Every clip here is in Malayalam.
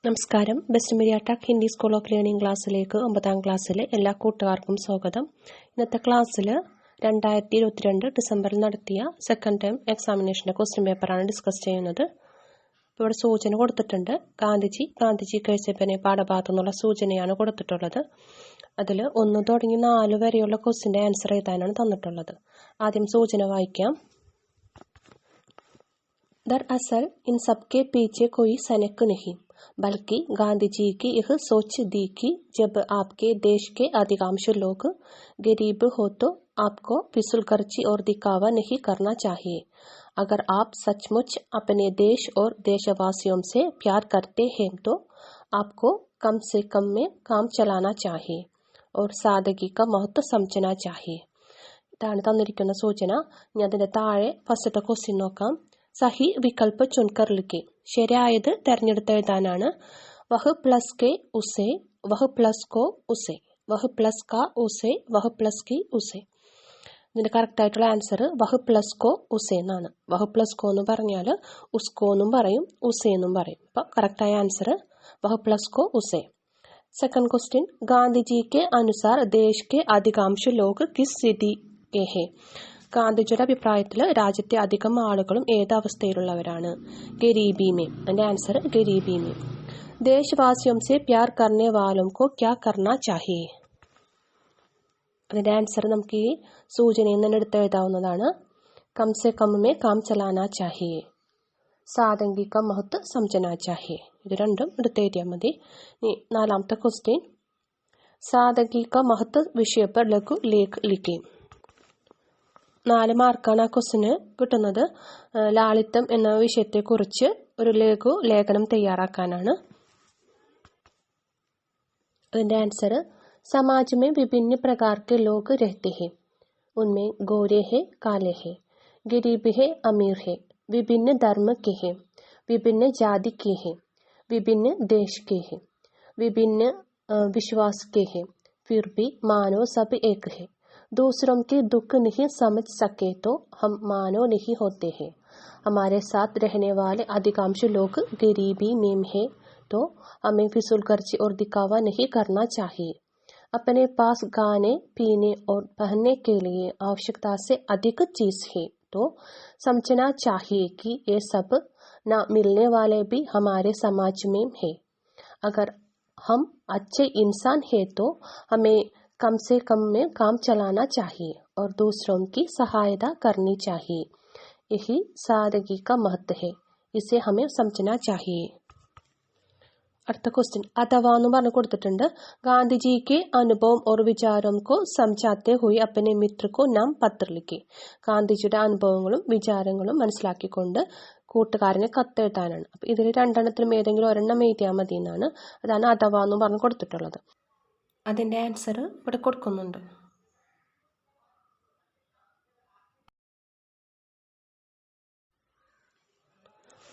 നമസ്കാരം. Best media tech Hindi school of learning ക്ലാസ്സിലേക്ക് 9ാം ക്ലാസ്സിലെ എല്ലാ കൂട്ടുകാർക്കും സ്വാഗതം. ഇന്നത്തെ ക്ലാസ്സിൽ 2022 ഡിസംബറിൽ നടത്തിയ സെക്കൻഡ് ടൈം എക്സാമിനേഷൻ്റെ ക്വസ്റ്റ്യൻ പേപ്പറാണ് ഡിസ്കസ് ചെയ്യുന്നത്. ഇവിടെ സൂചന കൊടുത്തിട്ടുണ്ട്. ഗാന്ധിജി കഴിച്ചപ്പനെ പാഠഭാഗത്തു നിന്നുള്ള സൂചനയാണ് കൊടുത്തിട്ടുള്ളത്. അതിൽ 1 തുടങ്ങി 4 വരെയുള്ള ക്വസ്റ്റ്യൻ്റെ ആൻസർ എഴുതാനാണ് തന്നിട്ടുള്ളത്. ആദ്യം സൂചന വായിക്കാം. दरअसल इन सबके पीछे कोई सनक नहीं, बल्कि गांधी जी की यह सोच थी कि जब आपके देश के अधिकांश लोग गरीब हो तो आपको फिजूलखर्ची और दिखावा नहीं करना चाहिए. अगर आप सचमुच अपने देश और देशवासियों से प्यार करते हैं तो आपको कम से कम में काम चलाना चाहिए और सादगी का महत्व समझना चाहिए. ഇതാണ് തന്നിരിക്കുന്ന സൂചന. ഇനി അതിൻ്റെ താഴെ ഫസ്റ്റത്തെ ക്വസ്റ്റ്യൻ നോക്കാം. സഹി വികൽപ്പ് ചുൻകർ ലിഖെ. ശരിയായത് തെരഞ്ഞെടുത്ത് എഴുതാനാണ്. വഹ് പ്ലസ് കെ ഉസെ, വഹ് പ്ലസ് കോ ഉസെ, വഹ് പ്ലസ് കാ ഉസെ, വഹ് പ്ലസ് കി ഉസെ. ഇതിൻ്റെ കറക്റ്റായിട്ടുള്ള ആൻസർ വഹ് പ്ലസ് കോ ഉസെ എന്നാണ്. വഹ് പ്ലസ് കോ എന്ന് പറഞ്ഞാൽ ഉസ്കോ എന്നും പറയും, ഉസെ എന്നും പറയും. അപ്പോൾ കറക്റ്റായ ആൻസർ വഹ് പ്ലസ് കോ ഉസെ. Second question. ഗാന്ധിജി കെ അനുസാർ ദേശ് കെ അധികാംശ ലോക് കിസ് സ്ഥിതി കെ ഹെ. ഗാന്ധിജിയുടെ അഭിപ്രായത്തിൽ രാജ്യത്തെ അധികം ആളുകളും ഏത് അവസ്ഥയിലുള്ളവരാണ്? ഗരീബി മേ. അതിൻ്റെ ആൻസർ ഗരീബി മേ. ദേശവാസിയോം സെ പ്യാർ കർനെ വാലോം കോ ക്യാ കർണ ചാഹിയെ. അതിൻ്റെ ആൻസർ നമുക്ക് ഈ സൂചനയിൽ നിന്ന് എടുത്ത് എഴുതാവുന്നതാണ്. കം സെ കം മേ കാം ചലാന ചാഹിയെ, സാദംഗി ക മഹത്വ സംജന ചാഹിയെ. ഇത് രണ്ടും എടുത്ത് എഴുതിയാൽ മതി. ഇനി 4ാമത്തെ ക്വസ്റ്റ്യൻ. സാദംഗി ക മഹത്വ വിഷയ പർ ലഘു ലേഖ് ലിഖേ. 4 മാർക്കാണ് ആ ക്വസ്റ്റിന് കിട്ടുന്നത്. ലാളിത്യം എന്ന വിഷയത്തെക്കുറിച്ച് ഒരു ലഘു ലേഖനം തയ്യാറാക്കാനാണ്. അതിൻ്റെ ആൻസർ समाज में विभिन्न प्रकार के लोग रहते हैं. उनमें गोरे हैं, काले हैं, गरीब है, अमीर है, विभिन्न धर्म के हैं, विभिन्न जाति के हैं, विभिन्न देश के हैं, विभिन्न विश्वास के हैं, फिर भी मानो सब एक है. दूसरों के दुख नहीं समझ सके तो हम मानो नहीं होते हैं. हमारे साथ रहने वाले अधिकांश लोग गरीबी में हैं तो हमें फिजूलखर्ची और दिखावा नहीं करना चाहिए. अपने पास खाने पीने और पहनने के लिए आवश्यकता से अधिक चीज है तो समझना चाहिए कि ये सब न मिलने वाले भी हमारे समाज में है. अगर हम अच्छे इंसान हैं तो हमें कम से कम में काम चलाना चाहिए और दूसरों की सहायता करनी चाहिए. यही सादगी का महत्व है. इसे हमें समझना चाहिए. അടുത്ത ക്വസ്റ്റ്യൻ. അഥവാ എന്ന് പറഞ്ഞു കൊടുത്തിട്ടുണ്ട്. ഗാന്ധിജി के അനുഭവം और विचारों को समझाते हुए अपने मित्र को नाम पत्र लिखे. ഗാന്ധിജിയുടെ അനുഭവങ്ങളും വിചാരങ്ങളും മനസ്സിലാക്കിക്കൊണ്ട് കൂട്ടുകാരനെ കത്തെഴുതാനാണ്. അപ്പം ഇതിൽ 2 ഏതെങ്കിലും ഒരെണ്ണം എഴുതിയാൽ മതി എന്നാണ്. അതാണ് അഥവാ എന്ന് പറഞ്ഞു കൊടുത്തിട്ടുള്ളത്. അതിൻ്റെ ആൻസർ ഇവിടെ കൊടുക്കുന്നുണ്ട്.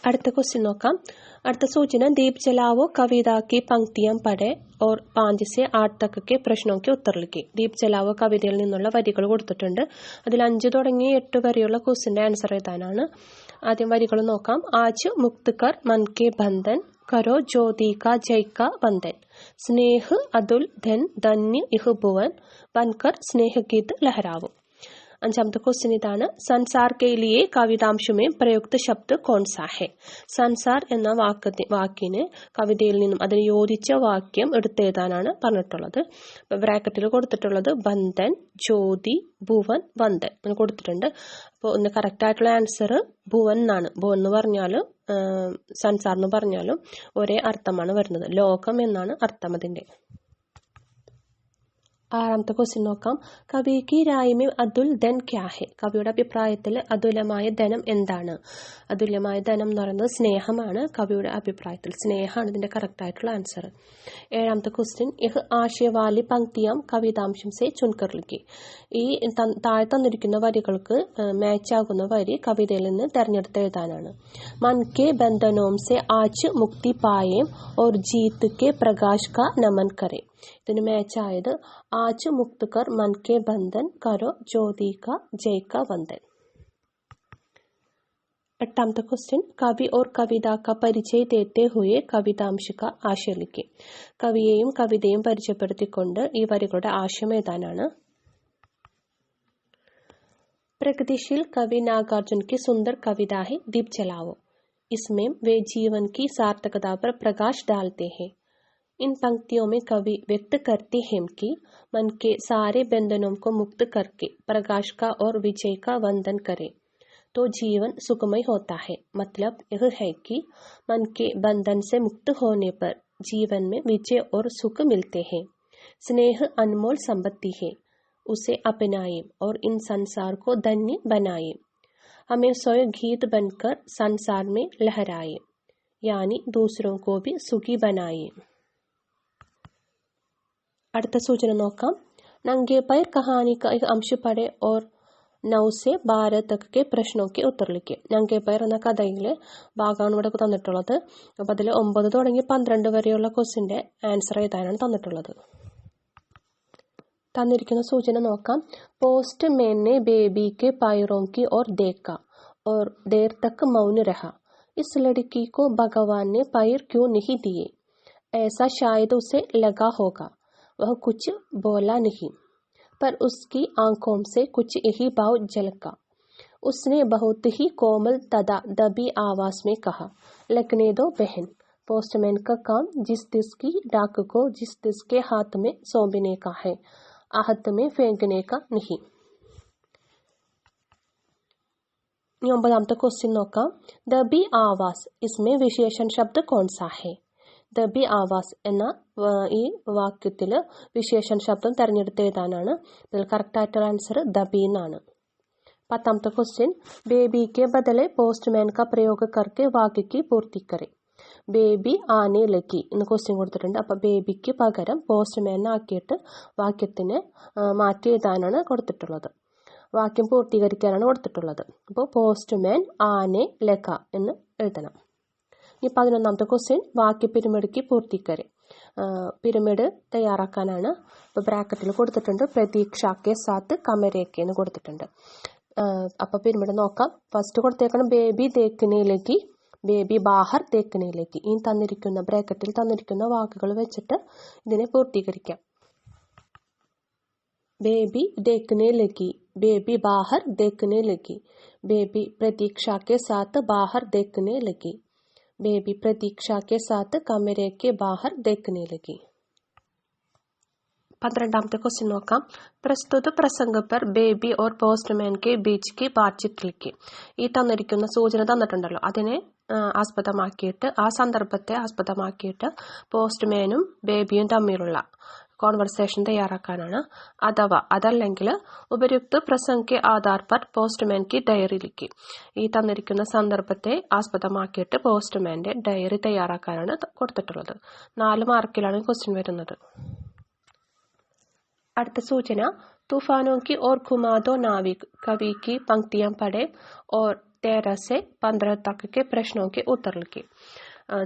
അടുത്ത ക്വസ്റ്റ്യൻ നോക്കാം. അടുത്ത സൂചന. ദീപ് ജലാവോ കവിത की पंक्तियां पढ़े और 5 से 8 तक के प्रश्नों के उत्तर लिखे. ദീപ് ജലാവോ കവിതയിൽ നിന്നുള്ള വരികൾ കൊടുത്തിട്ടുണ്ട്. അതിൽ 5 തുടങ്ങി 8 വരെയുള്ള ക്വസ്റ്റ്യൻ്റെ ആൻസർ എഴുതാനാണ്. ആദ്യം വരികൾ നോക്കാം. ആജ് മുക്ത് കർ മൻ കെ ബന്ധൻ, കരോ ജ്യോതി കാ ജയ് കാ വന്ദൻ, സ്നേഹ് അതുൽ ധൻ ധന്യ ഇഹ് ഭുവൻ, ബൻകർ സ്നേഹഗീത് ലഹരാവോ. 5ാമത്തെ ക്വസ്റ്റ്യൻ ഇതാണ്. സൻസാർ കെ ലിയെ കവിതാംശമേ പ്രയുക്ത ശബ്ദ കോൺസാ ഹെ. സൻസാർ എന്ന വാക്കിന് കവിതയിൽ നിന്നും അതിന് യോജിച്ച വാക്യം എടുത്തെഴുതാനാണ് പറഞ്ഞിട്ടുള്ളത്. ബ്രാക്കറ്റിൽ കൊടുത്തിട്ടുള്ളത് ബന്ധൻ, ജ്യോതി, ഭുവൻ, വന്ദൻ എന്ന് കൊടുത്തിട്ടുണ്ട്. അപ്പോൾ ഒന്ന് കറക്റ്റായിട്ടുള്ള ആൻസർ ഭുവൻ എന്നാണ്. ഭുവൻ എന്ന് പറഞ്ഞാലും സൻസാർ എന്ന് പറഞ്ഞാലും ഒരേ അർത്ഥമാണ് വരുന്നത്. ലോകം എന്നാണ് അർത്ഥം അതിൻ്റെ. 6ാമത്തെ ക്വസ്റ്റ്യൻ നോക്കാം. കവി കി രായ് മേ അതുൽ ധൻ ക്യാ ഹെ. കവിയുടെ അഭിപ്രായത്തിൽ അതുല്യമായ ധനം എന്താണ്? അതുല്യമായ ധനം എന്ന് പറയുന്നത് സ്നേഹമാണ്. കവിയുടെ അഭിപ്രായത്തിൽ സ്നേഹമാണ് ഇതിൻ്റെ കറക്റ്റായിട്ടുള്ള ആൻസർ. 7ാമത്തെ ക്വസ്റ്റ്യൻ. യഹ് ആശയവാലി പങ്ക്തിയാം കവിതാംശം സെ ചുൻകർ ലിഖി. ഈ താഴെ തന്നിരിക്കുന്ന വരികൾക്ക് മാച്ച് ആകുന്ന വരി കവിതയിൽ നിന്ന് തെരഞ്ഞെടുത്ത് എഴുതാനാണ്. മൻ കെ ബന്ധനോം സെ ആജ് മുക്തി പായേം ഓർ ജീത്ത് കെ പ്രകാശ് കാ നമൻ കരെ. ഇതിന് മാച്ചായത് ആജ് മുക്ത് കർ മൻ കെ ബന്ധൻ, കരോ ജ്യോതി കാ ജയ് കാ വന്ദൻ. 8वां क्वेश्चन, कवि और कविता का परिचय देते हुए कवितांश का आशय लिखें. കവിയെയും കവിതയും പരിചയപ്പെടുത്തിക്കൊണ്ട് ഈ വരികളുടെ ആശയം എഴുതാനാണ്. प्रगतिशील कवि नागार्जुन की सुंदर कविता है दीप जलाओ. इसमें वे जीवन की सार्थकता पर प्रकाश डालते हैं. इन पंक्तियों में कवि व्यक्त करते हैं कि मन के सारे बंधनों को मुक्त करके प्रकाश का और विजय का वंदन करें तो जीवन सुखमय होता है. मतलब यह है कि मन के बंधन से मुक्त होने पर जीवन में विजय और सुख मिलते हैं. स्नेह अनमोल संपत्ति है, उसे अपनाएं और इन संसार को धन्य बनाएं. हमें स्वयं गीत बनकर संसार में लहराएं, यानी दूसरों को भी सुखी बनाएं. അടുത്ത സൂചന നോക്കാം. नंगे पैर कहानी का एक अंश पढ़े और 9 से 12 तक के प्रश्नों के उत्तर लिखे. നംഗേ പയർ എന്ന കഥയിലെ ഭാഗമാണ് ഇവിടെ തന്നിട്ടുള്ളത്. അപ്പോൾ അതിൽ 9 തുടങ്ങി 12 വരെയുള്ള ക്വസ്റ്റിൻ്റെ ആൻസർ എഴുതാനാണ് തന്നിട്ടുള്ളത്. തന്നിരിക്കുന്ന സൂചന നോക്കാം. പോസ്റ്റ് मैन ने बेबी के पैरों की ओर देखा और देर तक मौन रहा. इस लड़की को भगवान ने पैर क्यों नहीं दिए? ऐसा शायद उसे लगा होगा. वह कुछ बोला नहीं, पर उसकी आंखों से कुछ यही भाव झलका. उसने बहुत ही कोमल तथा दबी आवाज में कहा, लगने दो बहन. पोस्टमैन का काम जिस दिस की डाक को जिस दिस के हाथ में सौंपने का है, आहत में फेंकने का नहीं. 9वां क्वेश्चन നോക്കാം. दबी आवाज, इसमें विशेषण शब्द कौन सा है? ദബി ആവാസ് എന്ന ഈ വാക്യത്തിൽ വിശേഷൺ ശബ്ദം തിരഞ്ഞെടുത്ത് എഴുതാനാണ്. ഇതിൽ കറക്റ്റായിട്ടുള്ള ആൻസർ ദബി എന്നാണ്. 10वां क्वेश्चन, बेबी के बदले पोस्टमैन का प्रयोग करके वाक्य की पूर्ति करें. ബേബി ആനെ ലക്കി എന്ന് ക്വസ്റ്റ്യൻ കൊടുത്തിട്ടുണ്ട്. അപ്പോൾ ബേബിക്ക് പകരം പോസ്റ്റ്മാൻ ആക്കിയിട്ട് വാക്യത്തിന് മാറ്റി എഴുതാനാണ് കൊടുത്തിട്ടുള്ളത്. വാക്യം പൂർത്തീകരിക്കാനാണ് കൊടുത്തിട്ടുള്ളത്. അപ്പോൾ പോസ്റ്റ്മാൻ ആനെ ലക എന്ന് എഴുതണം. ഈ 11വാമത്തെ ക്വസ്റ്റ്യൻ, വാക്യ പിരമിഡ്ക്ക് പൂർത്തീകരെ. പിരമിഡ് തയ്യാറാക്കാനാണ്. ഇപ്പോൾ ബ്രാക്കറ്റിൽ കൊടുത്തിട്ടുണ്ട് പ്രതീക്ഷാക്കെ സാത്ത് കമരേക്കെ എന്ന് കൊടുത്തിട്ടുണ്ട്. അപ്പോൾ പിരമിഡ് നോക്കാം. ഫസ്റ്റ് കൊടുത്തേക്കണം ബേബി ദേഖ്നേലേക്ക്, ബേബി ബാഹർ ദേഖ്നേലേക്ക്. ഈ തന്നിരിക്കുന്ന ബ്രാക്കറ്റിൽ തന്നിരിക്കുന്ന വാക്കുകൾ വെച്ചിട്ട് ഇതിനെ പൂർത്തീകരിക്കാം. बेबी देखने लगी, बेबी बाहर देखने लगी, बेबी प्रतीक्षा के साथ बाहर देखने लगी, बेबी प्रतीक्षा के साथ कमरे के बाहर देखने लगी. 12वामത്തെ क्वेश्चन നോക്കാം. പ്രസ്തുത പ്രസംഗ पर बेबी और पोस्टमैन के बीच की बातचीत लिखी. ഈ തന്നിരിക്കുന്ന സൂചന തന്നിട്ടുണ്ടല്ലോ, അതിനെ ആസ്പദമാക്കിയിട്ട് ആ സന്ദർഭത്തെ ആസ്പദമാക്കിയിട്ട് പോസ്റ്റ്മാനും ബേബിയും തമ്മിലുള്ള കോൺവെർസേഷൻ തയ്യാറാക്കാനാണ്. അഥവാ അതല്ലെങ്കിൽ ഉപയുക്ത പ്രസംഗ के आधार पर पोस्टमैन की ഡയറി लिखी. ഈ തന്നിരിക്കുന്ന സന്ദർഭത്തെ ആസ്പദമാക്കിയിട്ട് പോസ്റ്റ്മാന്റെ ഡയറി തയ്യാറാക്കാനാണ് കൊടുത്തിട്ടുള്ളത്. 4 മാർക്കിലാണ് ക്വസ്റ്റ്യൻ വരുന്നത്. അടുത്ത സൂചന, तूफानों की ओर घुमा दो नाविक. कवि की पंक्तियां पढ़े और 13 से 15 तक के प्रश्नों के उत्तर लिखे.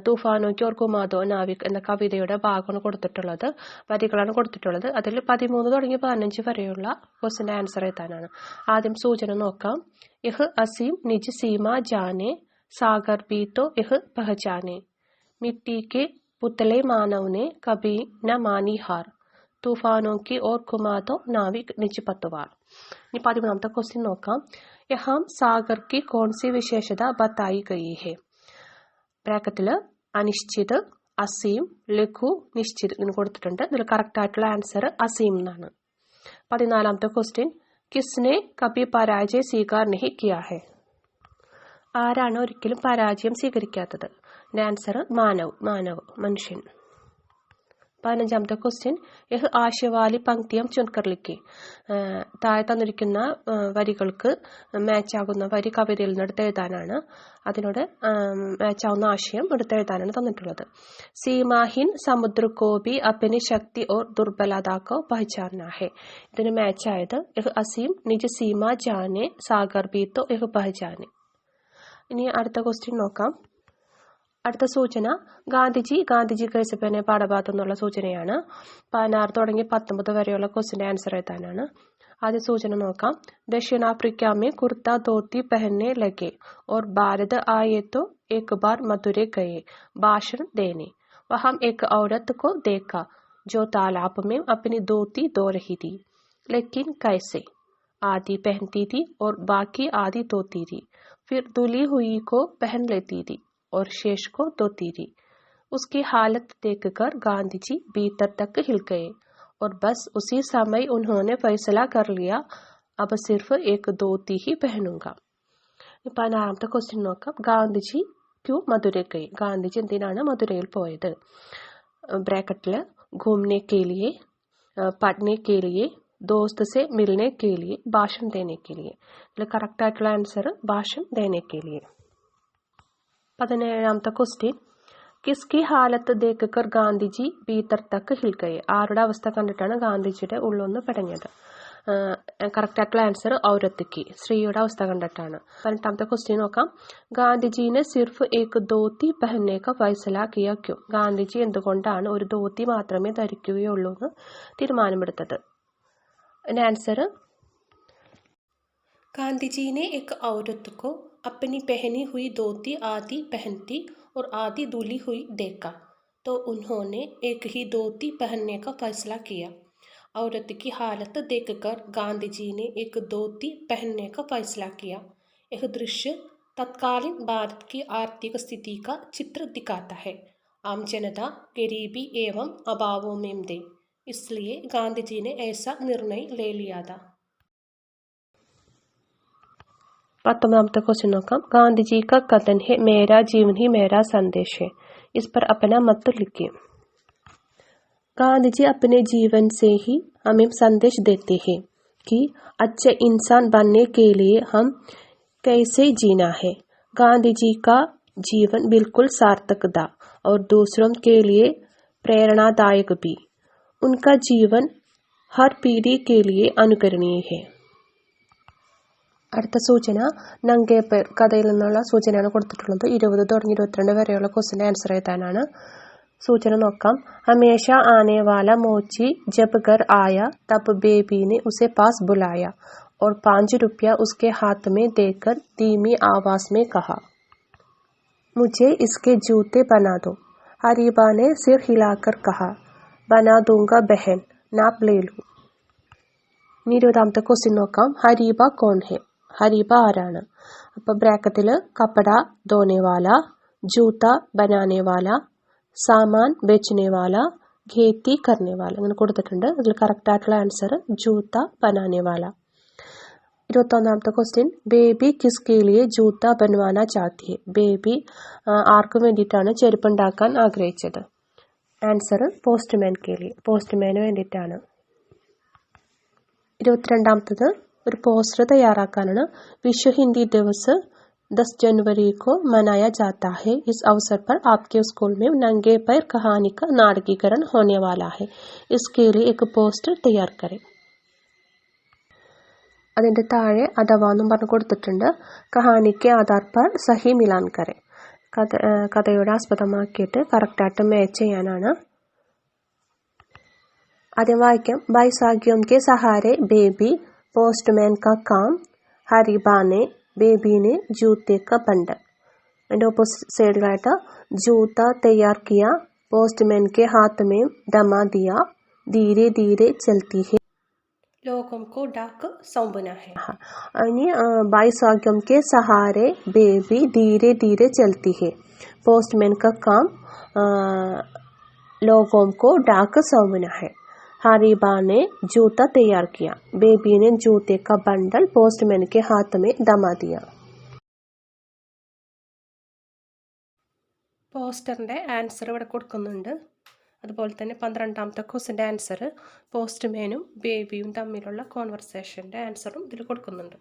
തൂഫാനോ കി ഓർ ഘുമാ ദോ നാവിക് എന്ന കവിതയുടെ ഭാഗമാണ് കൊടുത്തിട്ടുള്ളത്, വരികളാണ് കൊടുത്തിട്ടുള്ളത്. അതിൽ 13 തുടങ്ങി 15 വരെയുള്ള ക്വസ്റ്റ്യൻ്റെ ആൻസർ എഴുതാനാണ്. ആദ്യം സൂചന നോക്കാം. യഹ് അസീം നിജ് സീമ ജാനെ, സാഗർ ബി തോ യഹ് പഹചാനെ, മിट्टी के पुतले मानव ने कभी न मानी हार, तूफानों की ओर घुमा दो नाविक निज पतवार. ഇനി 13वामത്തെ ക്വസ്റ്റ്യൻ നോക്കാം. യഹാം സാഗർ की कौन सी विशेषता बताई गई है? ബ്രാക്കറ്റിൽ അനിശ്ചിത്, അസീം, ലഘു, നിശ്ചിത് എന്ന് കൊടുത്തിട്ടുണ്ട്. ഇതിൽ കറക്റ്റ് ആയിട്ടുള്ള ആൻസർ അസീം എന്നാണ്. 14വാമത്തെ ക്വസ്റ്റ്യൻ, കിസ്നെ കബി പരാജയ സ്വീകാർ നഹി കിയാ ഹെ? ആരാണ് ഒരിക്കലും പരാജയം സ്വീകരിക്കാത്തത്? ഇതിന്റെ ആൻസർ മാനവ്, മനുഷ്യൻ. 15വാമത്തെ ക്വസ്റ്റ്യൻ, യഹ് ആശയവാലി പങ്ക്തിയം ചുൻകർ ലിഖി. താഴെ തന്നിരിക്കുന്ന വരികൾക്ക് മാച്ച് ആകുന്ന വരി കവിതയിൽ നിന്ന് എടുത്തെഴുതാനാണ്. അതിനോട് മാച്ച് ആവുന്ന ആശയം എടുത്തെഴുതാനാണ് തന്നിട്ടുള്ളത്. സീമാഹിൻ സമുദ്ര കോ ബി അപ്പനി ശക്തി ഓർ ദുർബലത കോ പഹചാന ഹെ. ഇതിന് മാച്ച് ആയത് യഹ് അസീം നിജ സീമ ജാനെ, സാഗർ ബി തോ യഹ് പഹചാനെ. ഇനി അടുത്ത ക്വസ്റ്റ്യൻ നോക്കാം. അടുത്ത സൂചന, ഗാന്ധിജി കേസപ്പനെ പാഠഭാഗത്തു നിന്നുള്ള സൂചനയാണ്. 16 തുടങ്ങി 19 വരെയുള്ള ക്വസ്റ്റ്യൻ്റെ ആൻസർ എഴുതാനാണ്. आദ്य सूचना നോക്കാം. दक्षिण अफ्रीका में कुर्ता धोती पहनने लगे और भारत आए तो एक बार मथुरा गए भाषण देने. वहां एक औरत को देखा जो तालाब में अपनी धोती धो रही थी. लेकिन कैसे? आधी पहनती थी और बाकी आधी धोती थी. फिर धुली हुई को पहन लेती थी और शेष को धोती थी. उसकी हालत देखकर गांधी जी भीतर तक हिल गए और बस उसी समय उन्होंने फैसला कर लिया, अब सिर्फ एक धोती ही पहनूंगा. ഇപ്പം നാലാമത്തെ ക്വസ്റ്റ്യൻ നോക്കാം. ഗാന്ധിജി ക്യൂ മധുര गए. ഗാന്ധിജി എന്തിനാണ് മധുരയിൽ പോയത്? ബ്രാക്കറ്റിൽ घूमने के लिए, पढ़ने के लिए, दोस्त से मिलने के लिए, भाषण देने के लिए. ഇതിൽ കറക്റ്റ് ആയിട്ടുള്ള ആൻസർ ഭാഷൺ देने के लिए. 17ാമത്തെ ക്വസ്റ്റ്യൻ. കിസ്കി ഹാലത്ത് ദേക്കർ ഗാന്ധിജി ഭീതർ തക്ക് ഹിൽ ഗയെ. ആരുടെ അവസ്ഥ കണ്ടിട്ടാണ് ഗാന്ധിജിയുടെ ഉള്ളൊന്ന് പെടഞ്ഞത്? കറക്റ്റ് ആയിട്ടുള്ള ആൻസർ ഔരത്ത് സ്ത്രീയുടെ അവസ്ഥ കണ്ടിട്ടാണ്. 18ാമത്തെ ക്വസ്റ്റ്യൻ നോക്കാം. ഗാന്ധിജീനെ സിർഫ് ഏക് ധോത്തി പെഹന്നെ കാ ഫൈസല കിയ ക്യോ. ഗാന്ധിജി എന്തുകൊണ്ടാണ് ഒരു ധോത്തി മാത്രമേ ധരിക്കുകയുള്ളൂ എന്ന് തീരുമാനമെടുത്തത്? ആൻസർ गांधी ने एक औरत को अपनी पहनी हुई धोती आधी पहनती और आधी धुली हुई देखा तो उन्होंने एक ही धोती पहनने का फैसला किया. औरत की हालत देखकर गांधी जी ने एक धोती पहनने का फैसला किया. यह दृश्य तत्कालीन भारत की आर्थिक स्थिति का चित्र दिखाता है. आम जनता गरीबी एवं अभावों में थे, इसलिए गांधी जी ने ऐसा निर्णय ले लिया था. 19ാമത്തെ क्वेश्चन നോക്കാം. गांधी जी का कथन है मेरा जीवन ही मेरा संदेश है. इस पर अपना मत लिखिए. गांधी जी अपने जीवन से ही हमें संदेश देते हैं कि अच्छे इंसान बनने के लिए हम कैसे जीना है. गांधी जी का जीवन बिल्कुल सार्थक था और दूसरों के लिए प्रेरणादायक भी. उनका जीवन हर पीढ़ी के लिए अनुकरणीय है. അടുത്ത സൂചന നംഗേ പേർ കഥയിൽ നിന്നുള്ള സൂചനയാണ് കൊടുത്തിട്ടുള്ളത്. 20 തുടങ്ങി 22 വരെയുള്ള ക്വസ്റ്റിൻ്റെ ആൻസർ എഴുതാനാണ്. സൂചന നോക്കാം. ഹമേഷ ആനെ വാല മോച്ചി ജബ് ഘർ ആയ തബ് बेबी ने उसे पास बुलाया और 5 रुपया उसके हाथ में देकर धीमी आवाज में कहा, मुझे इसके जूते बना दो. हरीबा ने सिर हिलाकर कहा, बना दूंगा बहन, नाप ले लूं. 20ാമത്തെ ക്വസ്റ്റ്യൻ നോക്കാം. ഹരീബ കോൺ ഹെ. ഹരീബ ആരാണ്? അപ്പോൾ ബ്രാക്കറ്റിൽ കപ്പട ധോനെ വാല, ജൂത്ത ബനാനെ വാല, സാമാൻ ബേച്ചനെ വാല, ഖേത്തി കർനെ വാല അങ്ങനെ കൊടുത്തിട്ടുണ്ട്. അതിൽ കറക്റ്റ് ആയിട്ടുള്ള ആൻസർ ജൂത്ത ബനാനെ വാല. 21ാമത്തെ ക്വസ്റ്റ്യൻ. ബേബി കിസ്കെ ലിയെ ജൂത്ത ബനവാന ചാഹത്തി ഹെ. ബേബി ആർക്കു വേണ്ടിയിട്ടാണ് ചെരുപ്പുണ്ടാക്കാൻ ആഗ്രഹിച്ചത്? ആൻസർ പോസ്റ്റ്മാൻ കെ ലിയെ. പോസ്റ്റ്മാന് വേണ്ടിയിട്ടാണ്. 22ാമത്തത് ഒരു പോസ്റ്റർ തയ്യാറാക്കാനാണ്. विश्व हिंदी दिवस 10 जनवरी को मनाया जाता है. इस अवसर पर आपके स्कूल में नंगे पैर कहानी का नाटकीकरण होने वाला है. इसके लिए एक पोस्टर तैयार करें. അതിൻ്റെ താഴെ അഥവാ എന്നും പറഞ്ഞു കൊടുത്തിട്ടുണ്ട്. കഹാനിക്ക് ആധാർ പർ സഹി മിലാൻ കരെ. കഥയുടെ ആസ്പദമാക്കിയിട്ട് കറക്റ്റായിട്ട് മാച്ച് ചെയ്യാനാണ്. आദ്യം വായിക്കാം. बैसाखियों के सहारे बेबी पोस्टमैन का काम, हरीबा ने बेबी ने जूते का बंडल. അതിൻ്റെ ഓപ്പോസിറ്റ് സൈഡിലായിട്ട് जूता तैयार किया, पोस्टमैन के हाथ में दमा दिया, धीरे धीरे चलती है, लोगों को डाक सौंपना है. यानी बैसाखियों के सहारे बेबी धीरे धीरे चलती है, पोस्टमैन का काम लोगों को डाक सौंपना है. हरीबा ने जूता तैयार किया, बेबी ने जूते का बंडल पोस्टमैन के हाथ में दमा दिया. പോസ്റ്ററിൻ്റെ ആൻസർ ഇവിടെ കൊടുക്കുന്നുണ്ട്. അതുപോലെ തന്നെ 12ാമത്തെ ക്വസ്റ്റിൻ്റെ ആൻസർ പോസ്റ്റ്മാനും ബേബിയും തമ്മിലുള്ള കോൺവെർസേഷൻ്റെ ആൻസറും ഇതിൽ കൊടുക്കുന്നുണ്ട്.